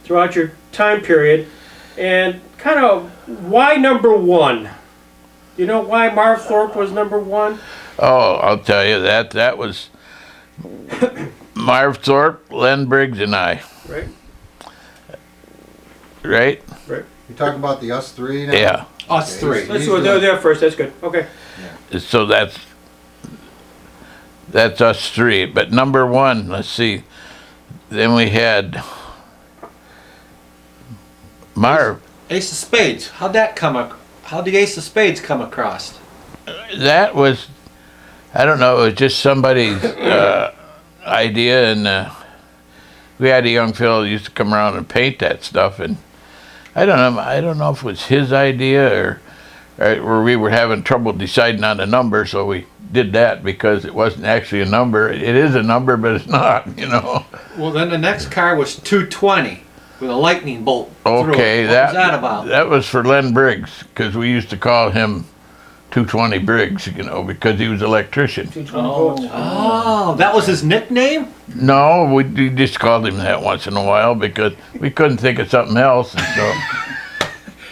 throughout your time period, and kind of why number one? You know why Marv Thorpe was number one? Oh, I'll tell you that. That was Marv Thorpe, Len Briggs, and I. Right. Right? Right. You talking about the us three now? Yeah. Us three. Let's go there first. That's good. Okay. So that's us three. But number one, let's see. Then we had Marv. Ace of Spades. How'd the Ace of Spades come across? That was, I don't know, it was just somebody's idea, and we had a young fellow who used to come around and paint that stuff, and I don't know if it was his idea or we were having trouble deciding on a number, so we did that because it wasn't actually a number. It is a number, but it's not, you know. Well, then the next car was 220 with a lightning bolt through Okay, it. What was that about? That was for Len Briggs, because we used to call him 220 Briggs, you know, because he was an electrician. Oh, that was his nickname? No, we just called him that once in a while because we couldn't think of something else, and so,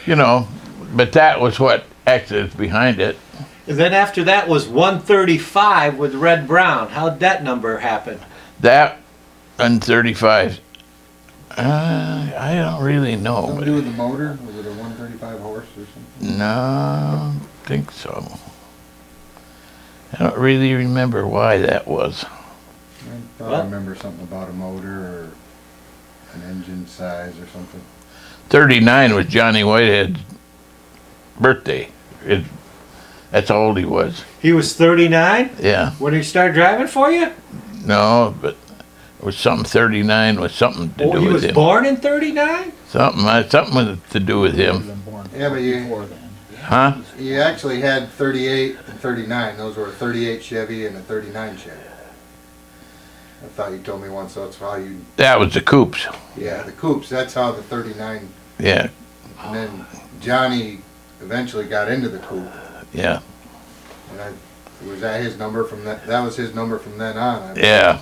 you know, but that was what actually is behind it. And then after that was 135 with Red Brown. How'd that number happen? That and 35. I don't really know. Something to do with the motor? Was it a 135 horse or something? No, I don't think so. I don't really remember why that was. I thought I remember something about a motor or an engine size or something. 39 was Johnny Whitehead's birthday. That's how old he was. He was 39 Yeah. when he started driving for you? No, but it was something 39 was something to do He with was him. born in 39? Something with to do with him. Yeah, but Huh? you actually had 38 and 39. Those were a 38 Chevy and a 39 Chevy. I thought you told me once that's how you... That was the coupes. Yeah, the coupes, that's how the 39... Yeah, And then Johnny eventually got into the coupe. yeah, And was that his number from that? That was his number from then on. yeah.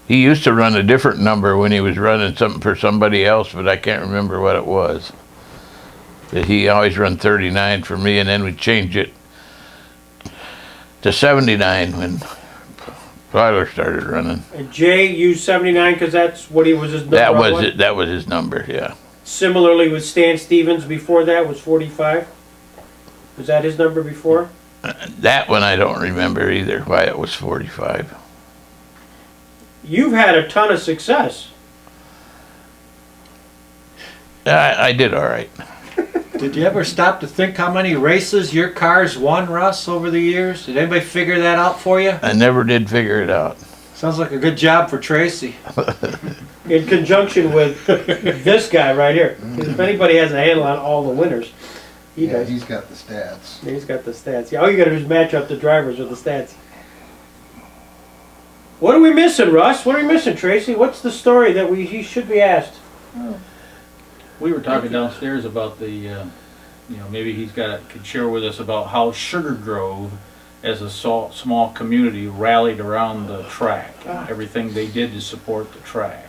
He used to run a different number when he was running something for somebody else, but I can't remember what it was. But he always run 39 for me, and then we changed it to 79 when Tyler started running. And Jay used 79 because that's what he was his number. That was it. That was his number. Yeah. Similarly with Stan Stevens before that was 45. Was that his number before? That one I don't remember either. Why it was 45. You've had a ton of success. I did all right. Did you ever stop to think how many races your cars won, Russ, over the years? Did anybody figure that out for you? I never did figure it out. Sounds like a good job for Tracy. In conjunction with this guy right here. 'Cause if anybody has a handle on all the winners, he does. He's got the stats. He's got the stats. Yeah, all you got to do is match up the drivers with the stats. What are we missing, Russ? What are we missing, Tracy? What's the story that he should be asked? We were talking downstairs about the, maybe could share with us about how Sugar Grove, as a small community, rallied around the track. Everything they did to support the track.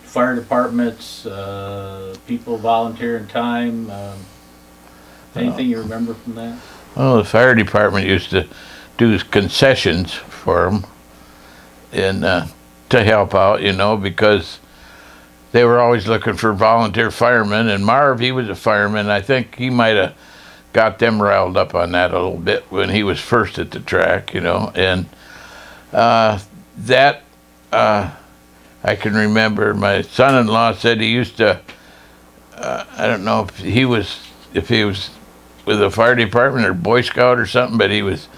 Fire departments, people volunteering time. Anything you remember from that? Well, the fire department used to do concessions for them and to help out, because they were always looking for volunteer firemen. And Marv, he was a fireman. I think he might have got them riled up on that a little bit when he was first at the track, And that I can remember. My son-in-law said he used to. I don't know if he was with the fire department or Boy Scout or something, but he was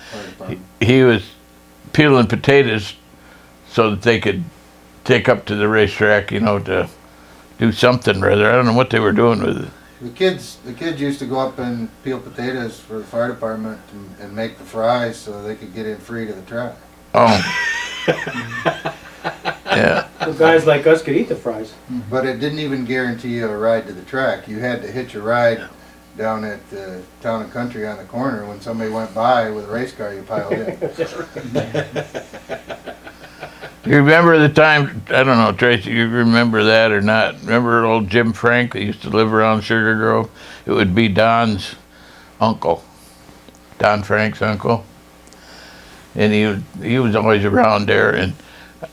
peeling potatoes so that they could take up to the racetrack, to do something rather. I don't know what they were doing with it. The kids used to go up and peel potatoes for the fire department and make the fries so they could get in free to the track. Oh. Yeah. So guys like us could eat the fries. But it didn't even guarantee you a ride to the track. You had to hitch a ride down at Town and Country on the corner. When somebody went by with a race car, you piled in. You remember the time, I don't know, Tracy, you remember that or not? Remember old Jim Frank that used to live around Sugar Grove? It would be Don's uncle, Don Frank's uncle. And he was always around there. And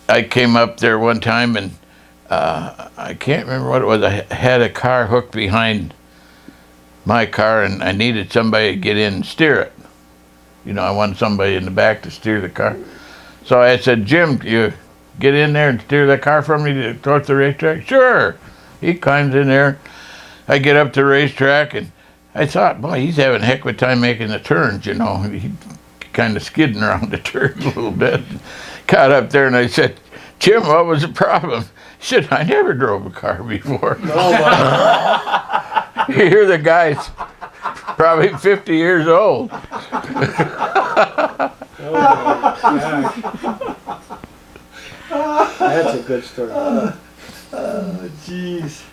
I came up there one time and I can't remember what it was. I had a car hooked behind my car and I needed somebody to get in and steer it. You know, I wanted somebody in the back to steer the car. So I said, Jim, you get in there and steer that car for me towards the racetrack? Sure. He climbs in there. I get up to the racetrack, and I thought, boy, he's having a heck of a time making the turns, you know. He kind of skidding around the turns a little bit. Got up there, and I said, Jim, what was the problem? He said, I never drove a car before. You hear the guy's probably 50 years old. Oh my gosh. That's a good story. Jeez.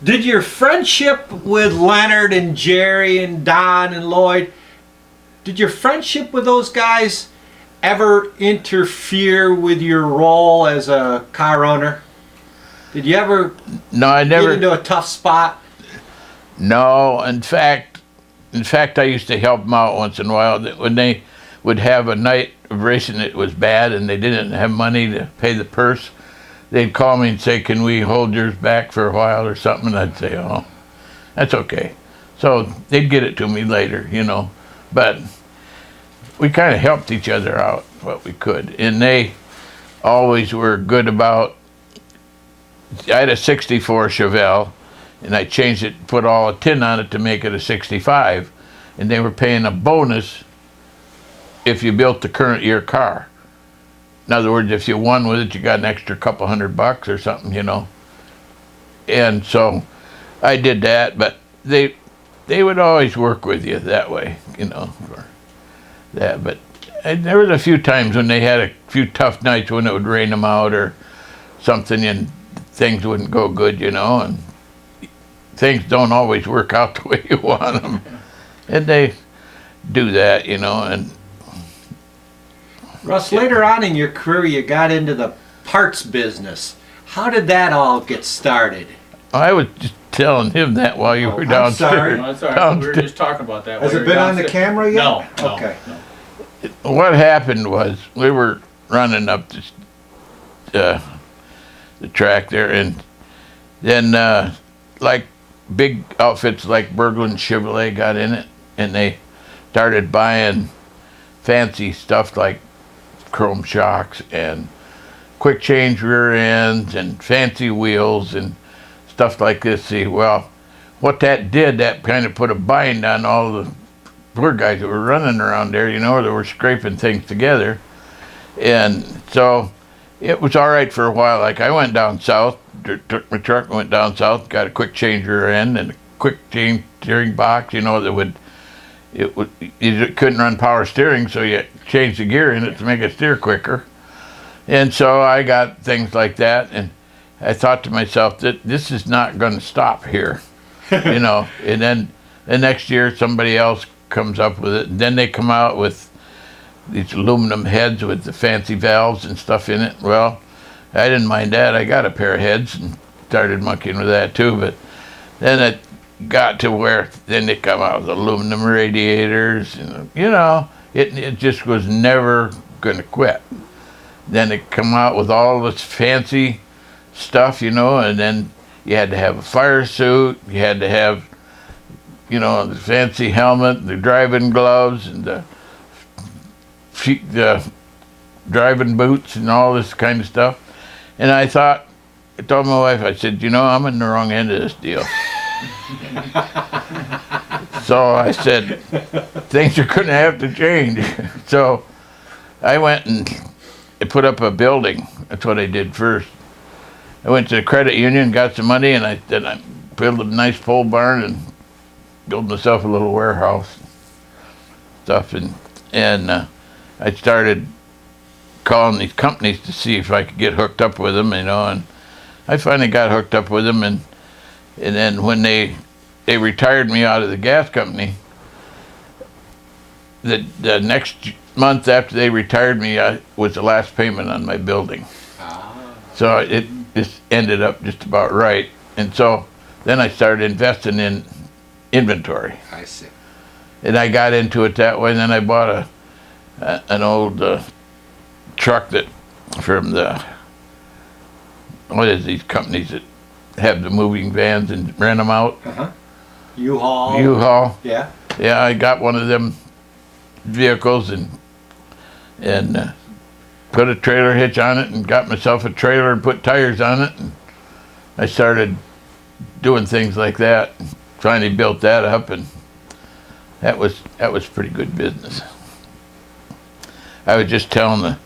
Did your friendship with Leonard and Jerry and Don and Lloyd, did your friendship with those guys ever interfere with your role as a car owner? Did you ever No, I never. get into a tough spot? No, in fact, I used to help them out once in a while. When they would have a night of racing that was bad and they didn't have money to pay the purse, they'd call me and say, can we hold yours back for a while or something? And I'd say, oh, that's okay. So they'd get it to me later, you know. But we kind of helped each other out what we could. And they always were good about, I had a 64 Chevelle, and I changed it, put all a tin on it to make it a 65. And they were paying a bonus if you built the current year car. In other words, if you won with it, you got an extra couple $100 or something, you know. And so I did that, but they would always work with you that way, you know, for that. But there was a few times when they had a few tough nights when it would rain them out or something and things wouldn't go good, you know, and things don't always work out the way you want them. And they do that, you know. And Russ, later on in your career, you got into the parts business. How did that all get started? I was just telling him that while you were I'm downstairs. sorry. No, that's all right. We were just talking about that. Has while it you were been on the downstairs. camera yet? No, no, Okay. no. What happened was we were running up this, the track there, and then like big outfits like Berglund Chevrolet got in it, and they started buying fancy stuff like chrome shocks and quick change rear ends and fancy wheels and stuff like this. See, well, what that did, that kind of put a bind on all the poor guys that were running around there, you know, that were scraping things together. And so it was all right for a while. Like I went down south, took my truck and went down south, got a quick change rear end and a quick change steering box, you know, that would, you couldn't run power steering, so you changed the gear in it to make it steer quicker. And so I got things like that, and I thought to myself that this is not going to stop here, you know. And then the next year somebody else comes up with it, and then they come out with these aluminum heads with the fancy valves and stuff in it. Well, I didn't mind that. I got a pair of heads and started monkeying with that too, but then it got to where then they come out with aluminum radiators, and you know, it just was never going to quit. Then it come out with all this fancy stuff, you know, and then you had to have a fire suit, you had to have, you know, the fancy helmet, the driving gloves, and the driving boots and all this kind of stuff. And I thought, I told my wife, I said, you know, I'm in the wrong end of this deal. So I said, things are going to have to change. So I went and put up a building. That's what I did first. I went to the credit union, got some money, and I built a nice pole barn and built myself a little warehouse stuff. And I started calling these companies to see if I could get hooked up with them, you know, and I finally got hooked up with them. And then when they retired me out of the gas company, the next month after they retired me, was the last payment on my building. So it just ended up just about right. And so then I started investing in inventory. I see. And I got into it that way. And then I bought an old truck that from what is these companies that have the moving vans and rent them out? U-Haul. U-Haul. Yeah. Yeah, I got one of them vehicles and put a trailer hitch on it and got myself a trailer and put tires on it. And I started doing things like that. Finally built that up, and that was pretty good business. I was just telling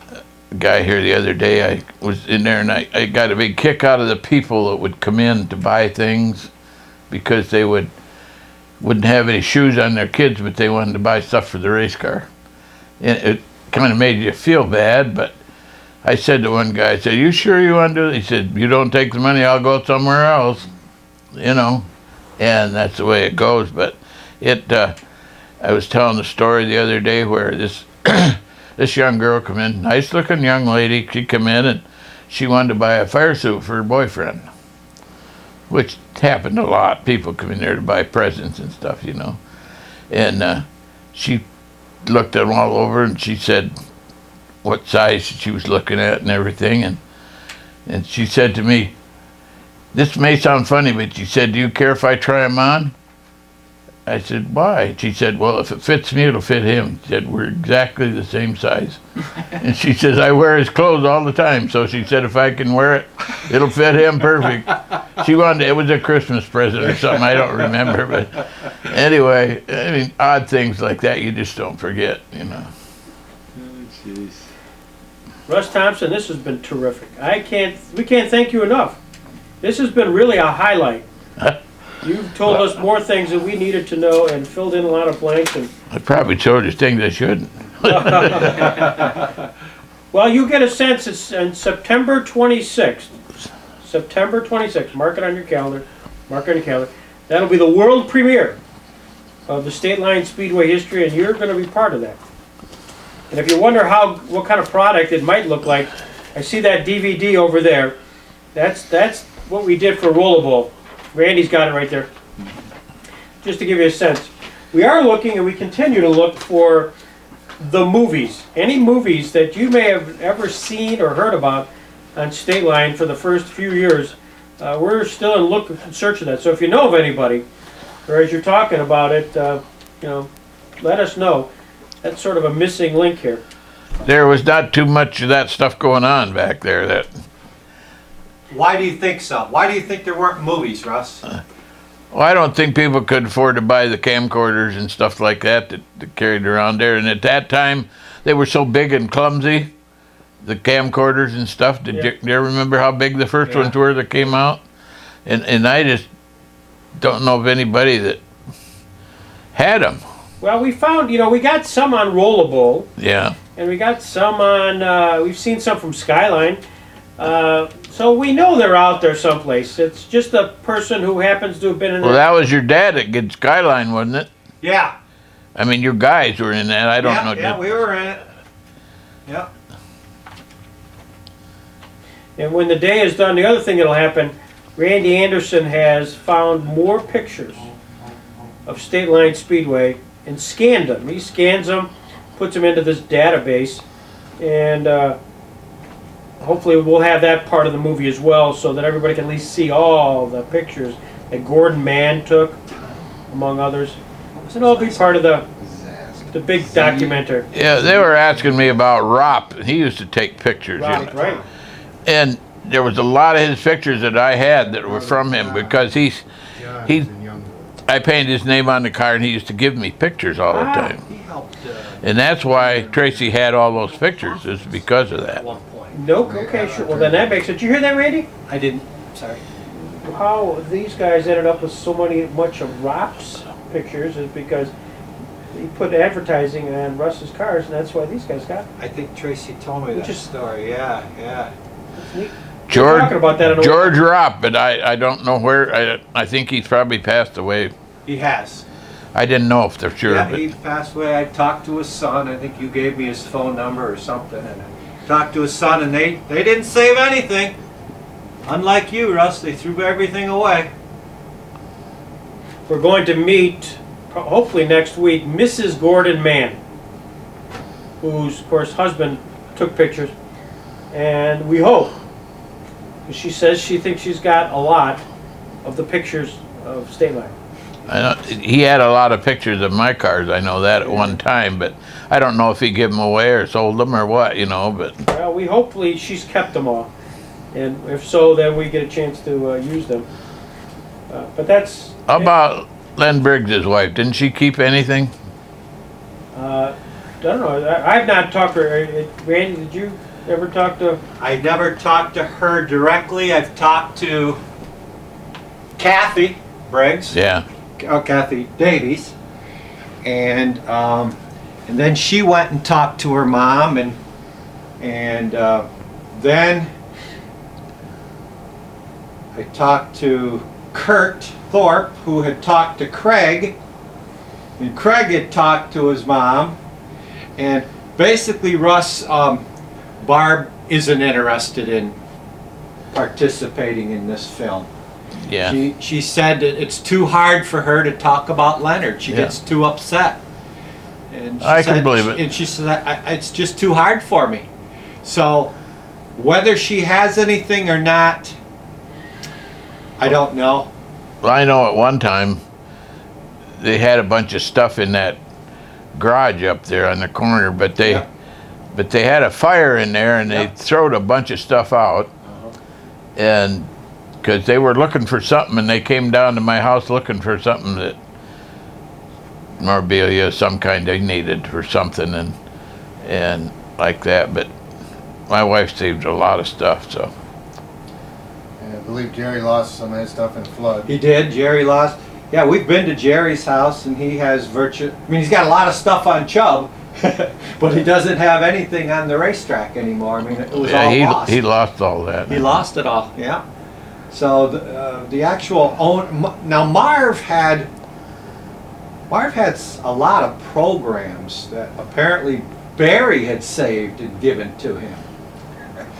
the guy here the other day, I was in there and I got a big kick out of the people that would come in to buy things because they wouldn't have any shoes on their kids, but they wanted to buy stuff for the race car. And it kind of made you feel bad, but I said to one guy, I said, "You sure you want to do it?" He said, "You don't take the money, I'll go somewhere else." You know, and that's the way it goes. But I was telling the story the other day where this this young girl come in, nice looking young lady, she come in and she wanted to buy a fire suit for her boyfriend, which happened a lot. People come in there to buy presents and stuff, you know. And she looked at them all over and she said what size she was looking at and everything. And she said to me, "This may sound funny, but," she said, "do you care if I try them on?" I said, "Why?" She said, "Well, if it fits me, it'll fit him." She said, "We're exactly the same size." And she says, "I wear his clothes all the time." So she said, "If I can wear it, it'll fit him perfect." She wanted, it was a Christmas present or something, I don't remember. But anyway, I mean, odd things like that you just don't forget, you know. Oh, jeez. Russ Thompson, this has been terrific. We can't thank you enough. This has been really a highlight. You've told us more things that we needed to know and filled in a lot of blanks. And I probably told you things I shouldn't. well, you get a sense it's on September 26th. September 26th. Mark it on your calendar. Mark it on your calendar. That'll be the world premiere of the State Line Speedway history, and you're going to be part of that. And if you wonder what kind of product it might look like, I see that DVD over there. That's what we did for Rollerball. Randy's got it right there. Just to give you a sense. We are looking, and we continue to look for the movies. Any movies that you may have ever seen or heard about on State Line for the first few years. We're still in search of that. So if you know of anybody, or as you're talking about it, you know, let us know. That's sort of a missing link here. There was not too much of that stuff going on back there. Why do you think so? Why do you think there weren't movies, Russ? Well, I don't think people could afford to buy the camcorders and stuff like that carried around there. And at that time, they were so big and clumsy, the camcorders and stuff. Did you ever remember how big the first ones were that came out? And I just don't know of anybody that had them. Well, we found, you know, we got some on Rollerball. Yeah. And we got some on, we've seen some from Skyline. So we know they're out there someplace. It's just a person who happens to have been in there. Well, that was your dad that did Skyline, wasn't it? Yeah. I mean, your guys were in that. I don't know. Yeah, we were in it. Yeah. And when the day is done, the other thing that'll happen, Randy Anderson has found more pictures of State Line Speedway and scanned them. He scans them, puts them into this database, and hopefully we'll have that part of the movie as well, so that everybody can at least see all the pictures that Gordon Mann took, among others. So it'll be part of the big documentary. Yeah, they were asking me about Rop. He used to take pictures. Right. And there was a lot of his pictures that I had that were from him because I painted his name on the car and he used to give me pictures all the time. He helped. And that's why Tracy had all those pictures, is because of that. Nope, okay, sure. Well, then that makes it. Did you hear that, Randy? I didn't. Sorry. How these guys ended up with so much of Rop's pictures is because he put advertising on Russ's cars, and that's why these guys got it. I think Tracy told me Which that is- story. Yeah. It's neat. George, talking about that in a George Rop, but I don't know where. I think he's probably passed away. He has. I didn't know if they're sure. Yeah, but he passed away. I talked to his son. I think you gave me his phone number or something. And talked to his son, and they didn't save anything. Unlike you, Russ, they threw everything away. We're going to meet, hopefully next week, Mrs. Gordon Mann, whose, of course, husband took pictures. And we hope, because she says she thinks she's got a lot of the pictures of State Line. I know, he had a lot of pictures of my cars, I know that at one time, but I don't know if he gave them away or sold them or what, you know, but... Well, hopefully she's kept them all. And if so, then we get a chance to use them. But that's... How about Len Briggs' wife? Didn't she keep anything? I don't know. I've not talked to her. Randy, did you ever talk to... I never talked to her directly. I've talked to Kathy Briggs. Yeah. Kathy Davies. And then she went and talked to her mom, and then I talked to Kurt Thorpe, who had talked to Craig, and Craig had talked to his mom, and basically Russ, Barb isn't interested in participating in this film. Yeah. She said that it's too hard for her to talk about Leonard. She gets too upset. And she I can believe it. And she said, it's just too hard for me. So whether she has anything or not, I don't know. Well, I know at one time they had a bunch of stuff in that garage up there on the corner, but they had a fire in there, and they throwed a bunch of stuff out, and because they were looking for something, and they came down to my house looking for something that memorabilia, some kind they needed for something, and like that. But my wife saved a lot of stuff, so. And I believe Jerry lost some of his stuff in flood. He did. Jerry lost. Yeah, we've been to Jerry's house, and he has he's got a lot of stuff on Chubb, but he doesn't have anything on the racetrack anymore. I mean, it was all lost. He lost all that. He lost it all, yeah. So the actual now Marv had a lot of programs that apparently Barry had saved and given to him.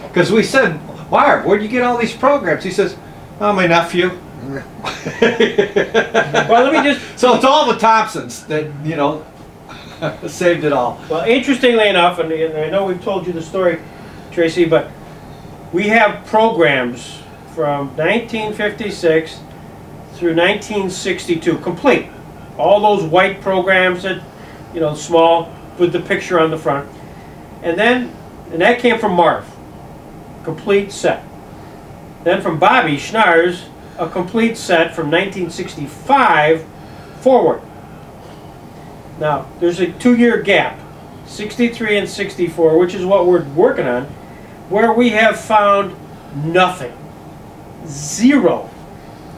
Because we said, Marv, where'd you get all these programs? He says, oh, my nephew. Well, let me just... So it's all the Thompsons that, saved it all. Well, interestingly enough, and I know we've told you the story, Tracy, but we have programs from 1956 through 1962, complete. All those white programs that, small, with the picture on the front. And that came from Marv, complete set. Then from Bobby Schnars, a complete set from 1965 forward. Now, there's a 2-year gap, 63 and 64, which is what we're working on, where we have found nothing. Zero.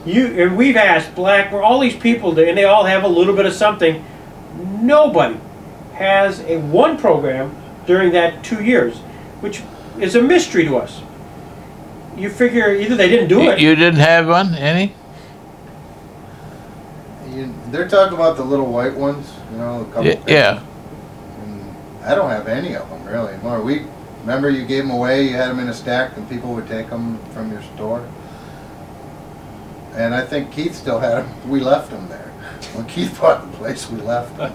And we've asked Blackmore, all these people, and they all have a little bit of something. Nobody has one program during that 2 years, which is a mystery to us. You figure either they didn't do it. You didn't have one, any? They're talking about the little white ones, a couple Yeah. And I don't have any of them, really. Remember you gave them away, you had them in a stack, and people would take them from your store? And I think Keith still had them. We left them there. When Keith bought the place, we left them.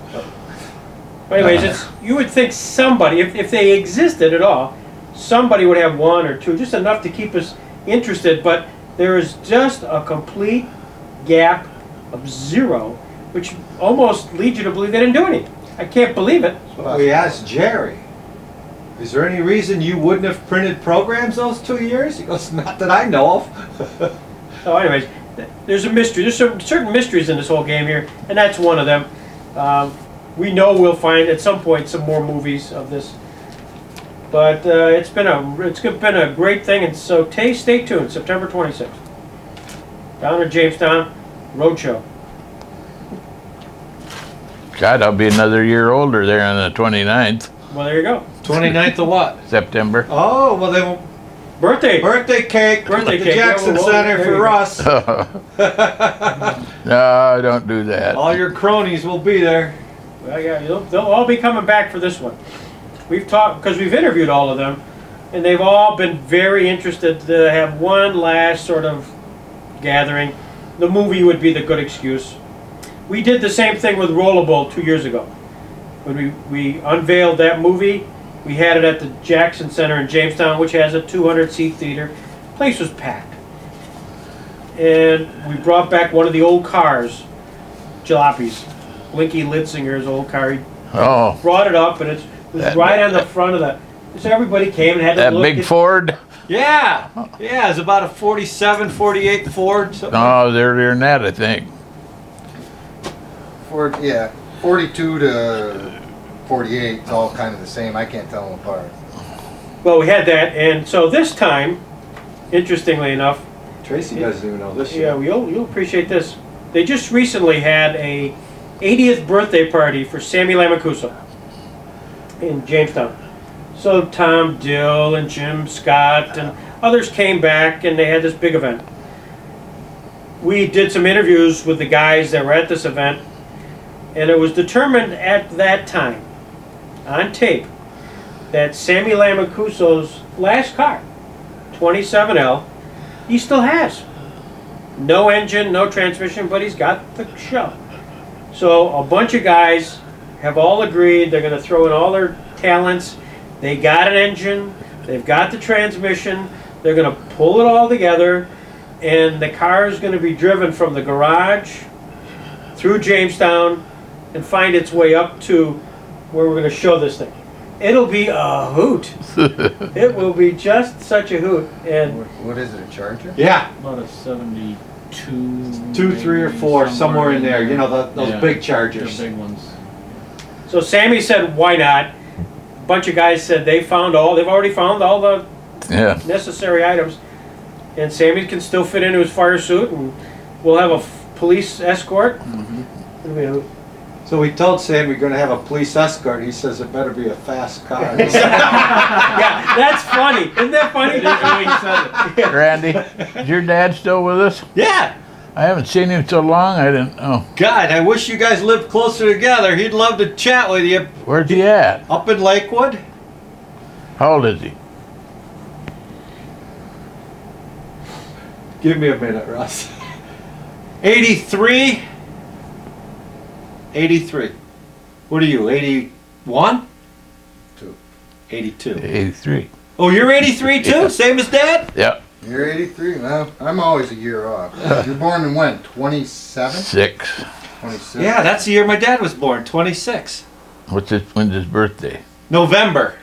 Anyways, you would think somebody, if they existed at all, somebody would have one or two, just enough to keep us interested, but there is just a complete gap of zero, which almost leads you to believe they didn't do anything. I can't believe it. We asked Jerry, is there any reason you wouldn't have printed programs those 2 years? He goes, not that I know of. So anyways, there's a mystery. There's certain mysteries in this whole game here, and that's one of them. We know we'll find at some point some more movies of this. But it's been a great thing, and so stay tuned. September 26th, down in Jamestown, Roadshow. God, I'll be another year older there on the 29th. Well, there you go. 29th of what? September. Oh, well then, Birthday cake, Birthday the cake. Jackson Yeah, Center there for you go. Russ. No, don't do that. All your cronies will be there. Well, yeah, they'll all be coming back for this one. We've talked, because we've interviewed all of them. And they've all been very interested to have one last sort of gathering. The movie would be the good excuse. We did the same thing with Rollerball 2 years ago. When we unveiled that movie, we had it at the Jackson Center in Jamestown, which has a 200-seat theater. The place was packed. And we brought back one of the old cars, Jalopies, Blinky Litzinger's old car. He Oh, brought it up, and it was right on the front of the... So everybody came and had to that look big at... Ford? Yeah, it's about a 47, 48 Ford. Something. No, they're earlier than that, I think. 42 to 48, it's all kind of the same. I can't tell them apart. Well, we had that, and so this time, interestingly enough, Tracy doesn't even know this yeah, yet. you'll appreciate this. They just recently had a 80th birthday party for Sammy Lamacuso in Jamestown. So Tom Dill and Jim Scott and others came back, and they had this big event. We did some interviews with the guys that were at this event, and it was determined at that time, on tape, that Sammy Lamacuso's last car, 27L, he still has. No engine, no transmission, but he's got the show. So a bunch of guys have all agreed they're going to throw in all their talents. They got an engine, they've got the transmission, they're going to pull it all together, and the car is going to be driven from the garage through Jamestown and find its way up to where we're going to show this thing. It'll be a hoot. It will be just such a hoot. And What is it, a Charger? Yeah, About a 72. 2, 3, or 4, somewhere in there. You know, those Yeah, big Chargers. The big ones. so Sammy said, why not? A bunch of guys said they've already found all the Yeah. necessary items. And Sammy can still fit into his fire suit, and we'll have a police escort. It'll be a hoot. So we told Sam we're going to have a police escort. He says it better be a fast car. Yeah, that's funny. Isn't that funny? Randy, is your dad still with us? Yeah. I haven't seen him so long, I didn't know. God, I wish you guys lived closer together. He'd love to chat with you. Where's he at? Up in Lakewood? How old is he? Give me a minute, Russ. 83? 83. What are you, 81? 82. 83. Oh, you're 83 too? Yeah. Same as Dad? Yep. You're 83? Well, I'm always a year off. You're born in when? 27? 6. 26? Yeah, that's the year my dad was born, 26. When's his birthday? November.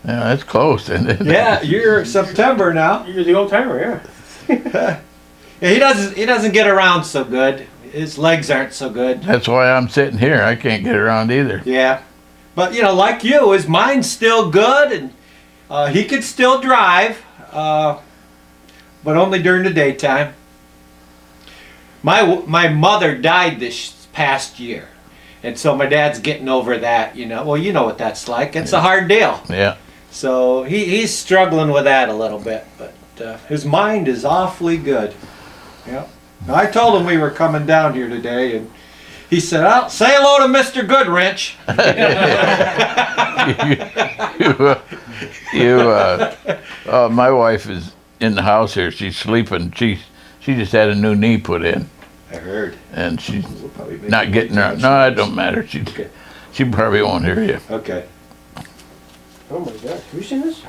Yeah, that's close, isn't it? Yeah, you're September now. You're the old timer, yeah. Yeah, he doesn't get around so good. His legs aren't so good. That's why I'm sitting here. I can't get around either. Yeah. But, you know, like you, his mind's still good, and he could still drive, but only during the daytime. My mother died this past year, and so my dad's getting over that, you know. Well, you know what that's like. It's a hard deal. Yeah. So he's struggling with that a little bit, but his mind is awfully good. Yeah. I told him we were coming down here today, and he said, "Oh, say hello to Mr. Goodwrench." My wife is in the house here. She's sleeping. She just had a new knee put in, I heard. and she's We'll probably make not it getting too her. much No, it noise. don't matter. Okay. She probably won't hear you. Okay. Oh my God, have you seen this?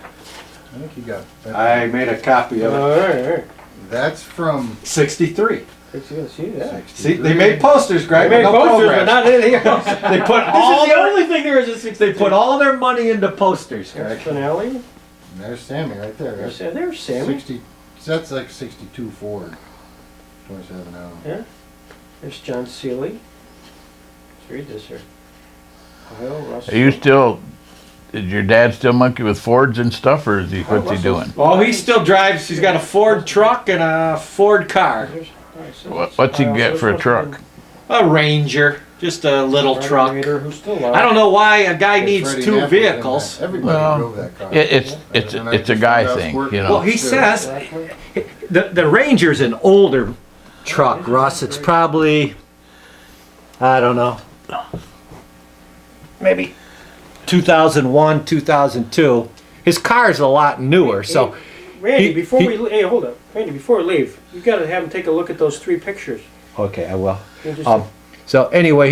I think you got I made a copy of it. All right. That's from 63. Let's see that. 63. See, they made posters, They Greg. made no posters, but programs. not anything else. They put This all is the their, only thing there is a 60. they put all their money into posters, Greg. Finale. There's Sammy right there. That's There's Sammy. 60. That's like 62 Ford. 27 now. Yeah. There's John Seeley. Let's read this here. Ohio, Russell. Are you still? Is your dad still monkey with Fords and stuff, or is he? What's he doing? Oh, he still drives. He's got a Ford truck and a Ford car. What's he get for a truck? A Ranger. Just a little truck. Who's still I don't know why a guy needs Freddie two Knapp was in vehicles. that. Everybody Well, drove that car. It's a guy thing, you know. Well, he says the Ranger's an older truck, Russ. It's probably, I don't know, maybe 2001, 2002. his car's a lot newer. So Randy, He- before he- we hey, hold up, Randy, before we leave, you got to have him take a look at those 3 pictures. okay, I will. You just- So anyway.